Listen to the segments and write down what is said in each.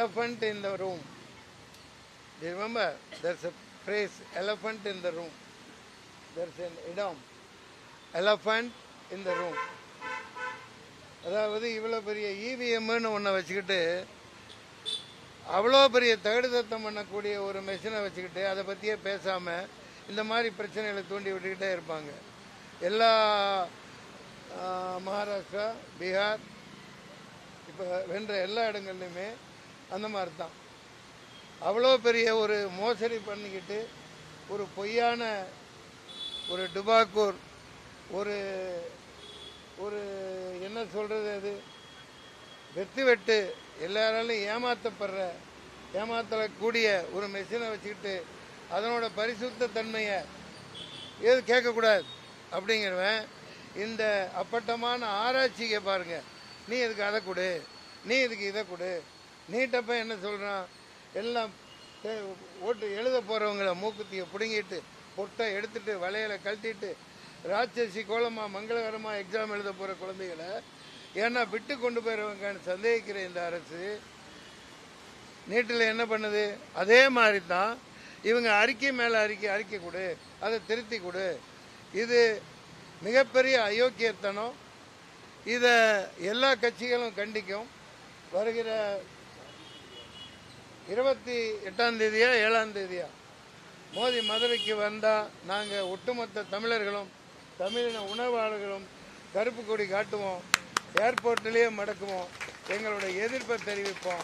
elephant in the room. Do you remember? There's a phrase, elephant in the room. There's an idiom, elephant in the room. அதாவது இவ்வளோ பெரிய இவிஎம்னு ஒன்றை வச்சுக்கிட்டு அவ்வளோ பெரிய தகடு தத்தம் பண்ணக்கூடிய ஒரு மெஷினை வச்சுக்கிட்டு அதை பற்றியே பேசாமல் இந்த மாதிரி பிரச்சனைகளை தூண்டி விட்டுக்கிட்டே இருப்பாங்க. எல்லா மகாராஷ்டிரா, பீகார், இப்போ வென்ற எல்லா இடங்கள்லையுமே அந்த மாதிரி தான். அவ்வளோ பெரிய ஒரு மோசடி பண்ணிக்கிட்டு ஒரு பொய்யான ஒரு டுபாக்கூர் ஒரு ஒரு என்ன சொல்கிறது, அது வெட்டு எல்லாராலும் ஏமாற்றக்கூடிய ஒரு மெஷினை வச்சுக்கிட்டு அதனோட பரிசுத்த தன்மையை ஏது கேட்கக்கூடாது அப்படிங்கிறவன் இந்த அப்பட்டமான ஆராய்ச்சியை பாருங்க. நீ இதுக்கு அதை கொடு, நீ இதுக்கு இதை கொடு, நீட்டப்ப என்ன சொல்கிறான், எல்லாம் ஓட்டு எழுத போகிறவங்கள மூக்குத்தியை பிடுங்கிட்டு பொட்டை எடுத்துட்டு வளையலை கழட்டிட்டு ராட்சசி கோலமாக மங்களகரமாக எக்ஸாம் எழுத போகிற குழந்தைகளை ஏன்னா விட்டு கொண்டு போயிடுவாங்கன்னு சந்தேகிக்கிற இந்த அரசு நீட்டில் என்ன பண்ணுது? அதே மாதிரி தான் இவங்க அறிக்கை மேலே அறிக்கை கொடு, அதை திருத்தி கொடு. இது மிகப்பெரிய அயோக்கியத்தனம். இதை எல்லா கட்சிகளும் கண்டிக்கும். வருகிற 28ஆம் தேதியா 7ஆம் தேதியா மோடி மதுரைக்கு வந்தால் நாங்கள் ஒட்டுமொத்த தமிழர்களும் தமிழின உணவாளர்களும் கருப்பு கொடி காட்டுவோம், ஏர்போர்ட்லேயே மடக்குவோம், எங்களுடைய எதிர்ப்பை தெரிவிப்போம்.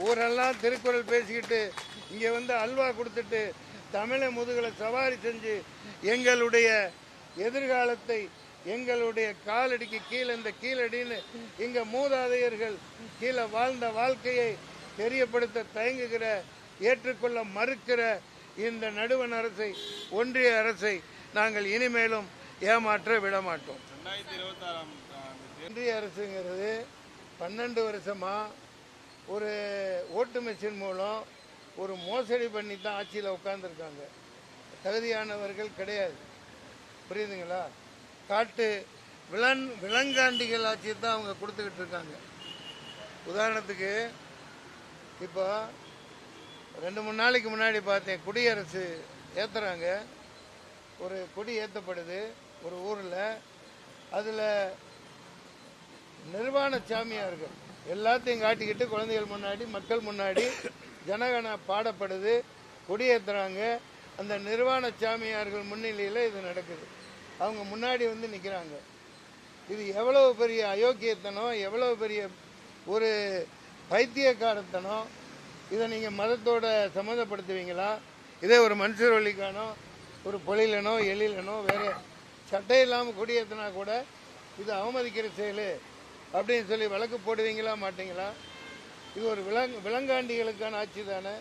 ஊரெல்லாம் திருக்குறள் பேசிக்கிட்டு இங்கே வந்து அல்வா கொடுத்துட்டு தமிழை முதுகலை சவாரி செஞ்சு எங்களுடைய எதிர்காலத்தை எங்களுடைய காலடிக்கு கீழே இந்த கீழடின்னு இங்கே மூதாதையர்கள் கீழே வாழ்ந்த வாழ்க்கையை தெரியப்படுத்த தயங்குகிற ஏற்றுக்கொள்ள மறுக்கிற இந்த நடுவண் அரசை, ஒன்றிய அரசை நாங்கள் இனிமேலும் ஏமாற்ற விட மாட்டோம். 2026 ஒன்றிய அரசுங்கிறது 12 வருஷமா ஒரு ஓட்டு மெஷின் மூலம் ஒரு மோசடி பண்ணி தான் ஆட்சியில் உட்கார்ந்துருக்காங்க. தகுதியானவர்கள் கிடையாது. புரியுதுங்களா? காட்டு விலங்காண்டிகள் ஆட்சியை தான் அவங்க கொடுத்துக்கிட்டு இருக்காங்க. உதாரணத்துக்கு இப்போ 2-3 நாளைக்கு முன்னாடி பார்த்தேன், குடியரசு ஏற்றுறாங்க, ஒரு கொடி ஏற்றப்படுது ஒரு ஊரில். அதில் நிர்வாண சாமியார்கள் எல்லாத்தையும் காட்டிக்கிட்டு குழந்தைகள் முன்னாடி மக்கள் முன்னாடி ஜனகண பாடப்படுது, கொடியேற்றுறாங்க. அந்த நிர்வாண சாமியார்கள் முன்னிலையில் இது நடக்குது. அவங்க முன்னாடி வந்து நிற்கிறாங்க. இது எவ்வளவு பெரிய அயோக்கியத்தனம், எவ்வளவு பெரிய ஒரு பைத்தியக்காரத்தனம். இதை நீங்கள் மதத்தோட சம்மந்தப்படுத்துவீங்களா? இதே ஒரு மனுஷர் வழிக்கானோ ஒரு பொழிலனோ எழிலனோ வேறு சட்டை இல்லாமல் கொடியேற்றினா கூட இது அவமதிக்கிற செயல் அப்படின்னு சொல்லி வழக்கு போடுவீங்களா மாட்டீங்களா? இது ஒரு விலங்காண்டிகளுக்கான ஆட்சி தானே.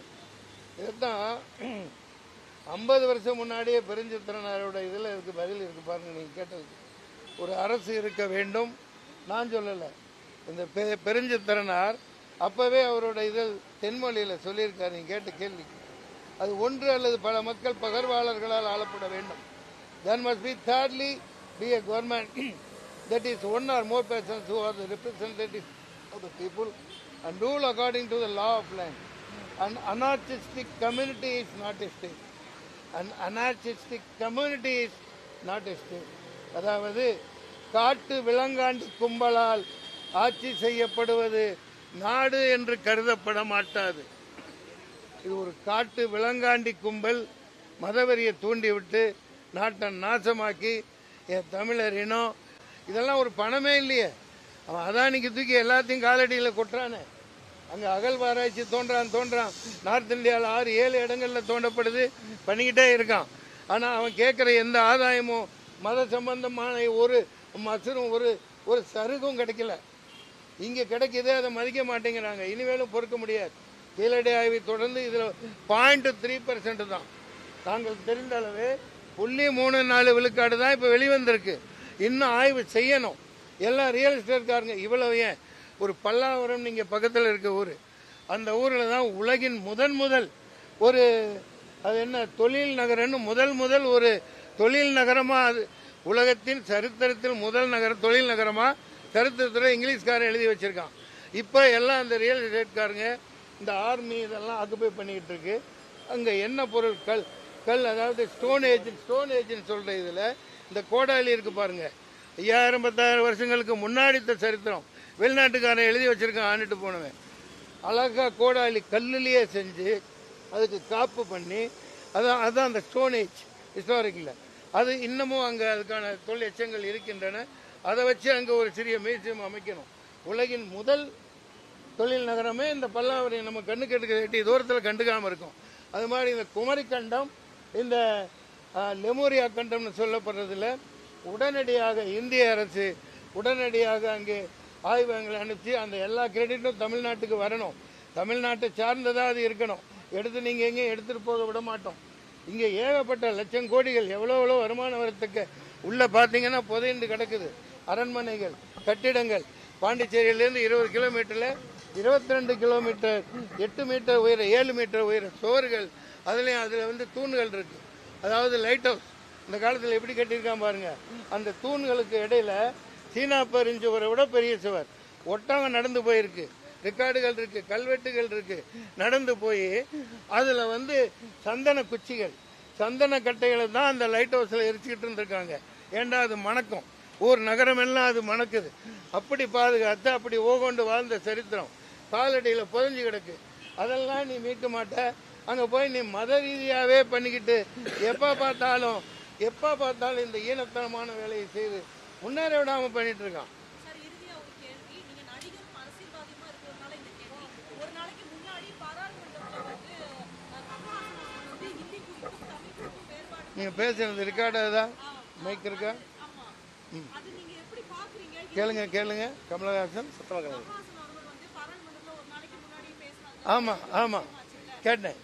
இதைத்தான் 50 வருஷம் முன்னாடியே பெருஞ்சித்திரனாரோட இதில் இதுக்கு பதில் இருக்குது பாருங்கள். நீங்கள் கேட்டதுக்கு ஒரு அரசு இருக்க வேண்டும் நான் சொல்லலை. இந்த பெருஞ்சித்திரனார் அப்போவே அவரோட இதில் தென்மொழியில் சொல்லியிருக்காரு. நீங்கள் கேட்ட கேள்விக்கு அது ஒன்று அல்லது பல மக்கள் பகர்வாளர்களால் ஆளப்பட வேண்டும். There must be thirdly be a government that is one or more persons who are the representatives of the people and rule according to the law of land. An anarchistic community is not a state. An anarchistic community is not a state. அதாவது காட்டு விலங்காண்டி கும்பலால் ஆட்சி செய்யப்படுவது நாடு என்று கருதப்பட மாட்டாது. இது ஒரு காட்டு விலங்காண்டி கும்பல் மதவெறியை தூண்டிவிட்டு நாட்டை நாசமாக்கி என் தமிழர் இனம் இதெல்லாம் ஒரு பணமே இல்லையே. அவன் அதானிக்கு தூக்கி எல்லாத்தையும் காலடியில் கொட்டுறானே. அங்கே அகழ்வாராய்ச்சி தோன்றான். நார்த் இந்தியாவில் 6-7 இடங்களில் தோண்டப்படுது, பண்ணிக்கிட்டே இருக்கான். ஆனால் அவன் கேட்குற எந்த ஆதாயமும் மத சம்பந்தமான ஒரு மசரும் ஒரு சருகும் கிடைக்கல. இங்கே கிடைக்கிதே, அதை மதிக்க மாட்டேங்கிறாங்க. இனிமேலும் பொறுக்க முடியாது. கீழடி ஆய்வை தொடர்ந்து இதில் 0.3% தான். நாங்கள் தெரிந்த அளவு 0.34 விழுக்காடு தான் இப்போ வெளிவந்திருக்கு. இன்னும் ஆய்வு செய்யணும். எல்லாம் ரியல் எஸ்டேட்காரங்க. இவ்வளவு ஏன் ஒரு பல்லாவரம் நீங்கள் பக்கத்தில் இருக்க ஊர், அந்த ஊரில் தான் உலகின் முதல் ஒரு அது என்ன தொழில் நகரம்னு முதல் ஒரு தொழில் நகரமாக, அது உலகத்தின் சரித்திரத்தில் முதல் தொழில் நகரமாக சரித்திரத்தில் இங்கிலீஷ்காரன் எழுதி வச்சிருக்கான். இப்போ எல்லாம் அந்த ரியல் எஸ்டேட்காரங்க இந்த ஆர்மி இதெல்லாம் ஆக்குபை பண்ணிக்கிட்டு இருக்கு. அங்கே என்ன பொருள் கல் அதாவது ஸ்டோன் ஏஜ்னு சொல்கிற இதில் இந்த கோடாலி இருக்குது பாருங்கள், 5000-10,000 வருஷங்களுக்கு முன்னாடி சரித்திரம் வெளிநாட்டுக்காரன் எழுதி வச்சுருக்கான் ஆண்டுட்டு போனவன். அழகாக கோடாலி கல்லுலேயே செஞ்சு அதுக்கு காப்பு பண்ணி அதுதான் அந்த ஸ்டோன் ஏஜ் ஹிஸ்டாரிக்கில். அது இன்னமும் அங்கே அதுக்கான தொழில் எச்சங்கள் இருக்கின்றன. அதை வச்சு அங்கே ஒரு சிறிய மியூசியம் அமைக்கணும். உலகின் முதல் தொழில் நகரமே இந்த பல்லாவரி நம்ம கண்ணுக்கு எட்டி தூரத்தில் கண்டுக்காமல் இருக்கும். அது மாதிரி இந்த குமரி கண்டம், இந்த லெமோரியா கண்டம்னு சொல்லப்படுறதுல உடனடியாக இந்திய அரசு உடனடியாக அங்கே ஆய்வகங்களை அனுப்பிச்சு அந்த எல்லா கிரெடிட்டும் தமிழ்நாட்டுக்கு வரணும். தமிழ்நாட்டை சார்ந்ததாக அது இருக்கணும். எடுத்து நீங்கள் எங்கேயும் எடுத்துகிட்டு போக விட மாட்டோம். இங்கே ஏகப்பட்ட லட்சம் கோடிகள் எவ்வளோ வருமானம் வரத்துக்கு உள்ளே பார்த்தீங்கன்னா புதைந்து கிடக்குது. அரண்மனைகள், கட்டிடங்கள். பாண்டிச்சேரியிலேருந்து 20 கிலோமீட்டரில் 22 கிலோமீட்டர் 8 மீட்டர் உயர 7 மீட்டர் உயர சுவர்கள். அதில் வந்து தூண்கள் இருக்குது. அதாவது லைட் ஹவுஸ் இந்த காலத்தில் எப்படி கட்டியிருக்கான் பாருங்க. அந்த தூண்களுக்கு இடையில சீனா பரிஞ்சுவரை விட பெரிய சுவர். ஒட்டகம் நடந்து போயிருக்கு, ரெக்கார்டுகள் இருக்கு, கல்வெட்டுகள் இருக்கு. நடந்து போய் அதில் வந்து சந்தன குச்சிகள், சந்தன கட்டைகளை தான் அந்த லைட் ஹவுஸில் எரிச்சுக்கிட்டு இருந்திருக்காங்க. ஏண்டா அது மணக்கும், ஊர் நகரம் எல்லாம் அது மணக்குது. அப்படி பாதுகாத்து அப்படி ஓகொண்டு வாழ்ந்த சரித்திரம் காலடியில் புதஞ்சு கிடக்கு. அதெல்லாம் நீ மீட்க மாட்ட. அங்கே போய் நீ மத ரீதியாகவே பண்ணிக்கிட்டு எப்போ பார்த்தாலும் இந்த ஈனத்தனமான வேலையை செய்து முன்னேற விடாமல் பண்ணிட்டு இருக்கான். நீங்கள் பேசுறது ரெக்கார்டாக தான் மைக் இருக்கா? கேளுங்க. கமலஹாசன் ஆமாம் கேட்டேன்.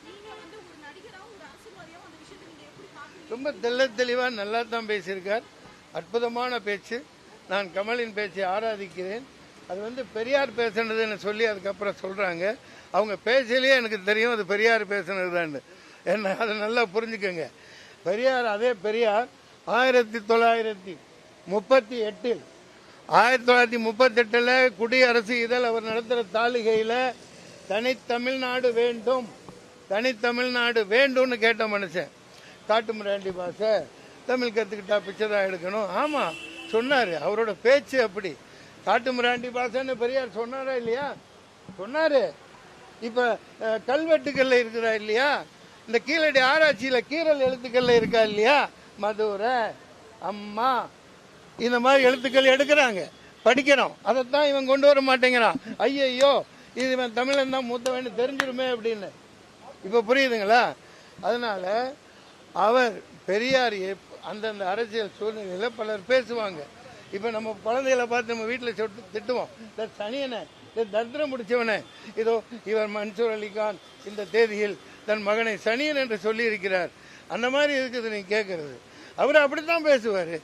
ரொம்ப தெளிவாக நல்லா தான் பேசியிருக்கார். அற்புதமான பேச்சு. நான் கமலின் பேச்சை ஆராதிக்கிறேன். அது வந்து பெரியார் பேசுனதுன்னு சொல்லி அதுக்கப்புறம் சொல்கிறாங்க. அவங்க பேச்சிலேயே எனக்கு தெரியும் அது பெரியார் பேசுனது தான். என்ன அதை நல்லா புரிஞ்சுக்கோங்க. அதே பெரியார் 1938 குடியரசு இதழ் அவர் நடத்துகிற தாளிகையில் தனித்தமிழ்நாடு வேண்டும்னு கேட்ட மனுஷன். காட்டு மிராண்டி பாஷை தமிழ் கற்றுக்கிட்டா பிச்சை தான் எடுக்கணும். ஆமாம் சொன்னார். அவரோட பேச்சு அப்படி. காட்டு மிராண்டி பாஷைன்னு பெரியார் சொன்னாரா இல்லையா? சொன்னார். இப்போ கல்வெட்டுக்கள்ல இருக்குதா இல்லையா? இந்த கீழடி ஆராய்ச்சியில் கீரல் எழுத்துக்கள்ல இருக்கா இல்லையா? மதுரை, அம்மா, இந்த மாதிரி எழுத்துக்கள் எடுக்கிறாங்க, படிக்கிறோம். அதைத்தான் இவன் கொண்டு வர மாட்டேங்கிறான். ஐயோ இது இவன் தமிழன் தான் மூத்தவன்னு தெரிஞ்சிருமே அப்படின்னு. இப்போ புரியுதுங்களா? அதனால அவர் பெரியார் அந்தந்த அரசியல் சூழ்நிலையில் பலர் பேசுவாங்க. இப்போ நம்ம குழந்தைகளை பார்த்து நம்ம வீட்டில் திட்டுவோம், சனியனை, தரித்திரம் முடிச்சவனே, இதோ இவர் மன்சூர் அலிகான் இந்த தேதியில் தன் மகனை சனியன் என்று சொல்லி இருக்கிறார். அந்த மாதிரி இருக்குது நீங்க கேட்கறது. அவர் அப்படித்தான் பேசுவார்.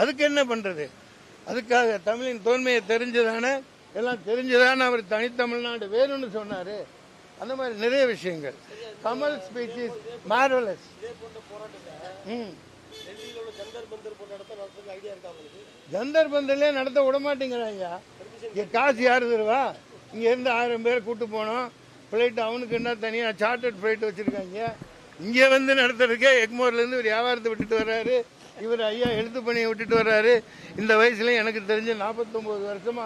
அதுக்கு என்ன பண்றது? அதுக்காக தமிழின் தோன்மையை எல்லாம் தெரிஞ்சதானே அவர் தனித்தமிழ்நாடு வேணும்னு சொன்னாரு. அந்த மாதிரி நிறைய விஷயங்கள். Kamal speech is marvellous. ஜந்தர் பந்தர்ல நடத்த விட மாட்டேங்கிறாங்க. இங்க காசு யாரு தருவா? இங்க இருந்து 1000 பேர் கூட்டு போனோம். பிளைட் அவனுக்கு என்ன தனியா சார்ட்டர்ட் பிளைட் வச்சிருக்காங்க. இங்க வந்து நடத்துறதுக்கே எக்மோர்ல இருந்து ஒரு வியாபாரத்தை விட்டுட்டு வர்றாரு. இவர் ஐயா எழுத்து பணியை விட்டுட்டு வர்றாரு. இந்த வயசுல எனக்கு தெரிஞ்சு 49 வருஷமா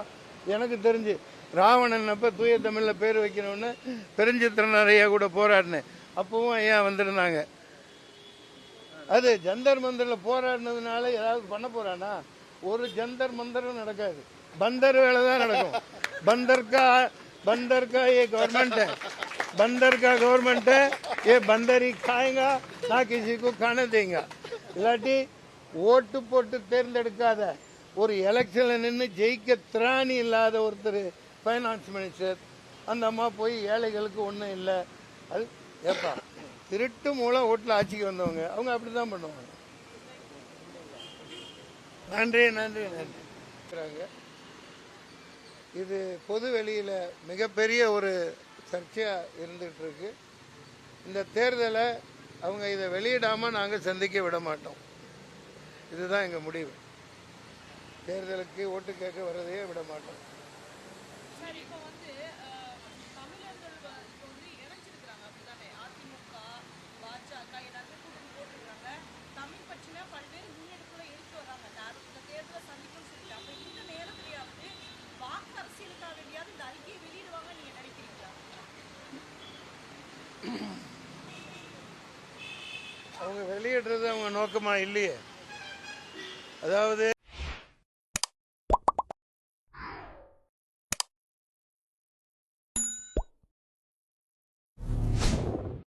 எனக்கு தெரிஞ்சு ராவணன் அப்ப தூய தமிழ்ல பேர் வைக்கணும்னு பெருஞ்சித்திரனார் ஐயா கூட போராடினேன். அப்பவும் ஐயா வந்திருந்தாங்க. அது ஜந்தர் மந்தர்ல போராடினதுனால ஏதாவது பண்ண போறானா? ஒரு ஜந்தர் மந்தரும் நடக்காது. பந்தர் வேலை தான் நடக்கும். बंदर का ये गवर्नमेंट है, बंदर का गवर्नमेंट है, ये बंदर ही खाएगा ना किसी को खाने देगा. இல்லாட்டி ஓட்டு போட்டு தேர்ந்தெடுக்காத ஒரு எலெக்ஷன்ல நின்று ஜெயிக்க திராணி இல்லாத ஒருத்தர் ஃபைனான்ஸ் மினிஸ்டர். அந்த அம்மா போய் ஏழைகளுக்கு ஒன்றும் இல்லை. அது ஏப்பா திருட்டு மூலம் ஓட்டில் ஆட்சிக்கு வந்தவங்க அவங்க அப்படிதான் பண்ணுவாங்க. நன்றி. இது பொது வெளியில் மிகப்பெரிய ஒரு சர்ச்சையாக இருந்துகிட்டு இருக்கு. இந்த தேர்தலை அவங்க இதை வெளியிடாமல் நாங்கள் சந்திக்க விட மாட்டோம். இதுதான் எங்கள் முடிவு. தேர்தலுக்கு ஓட்டு கேட்க வர்றதையே விட மாட்டோம். அவங்க நோக்கமாக இல்லையே. அதாவது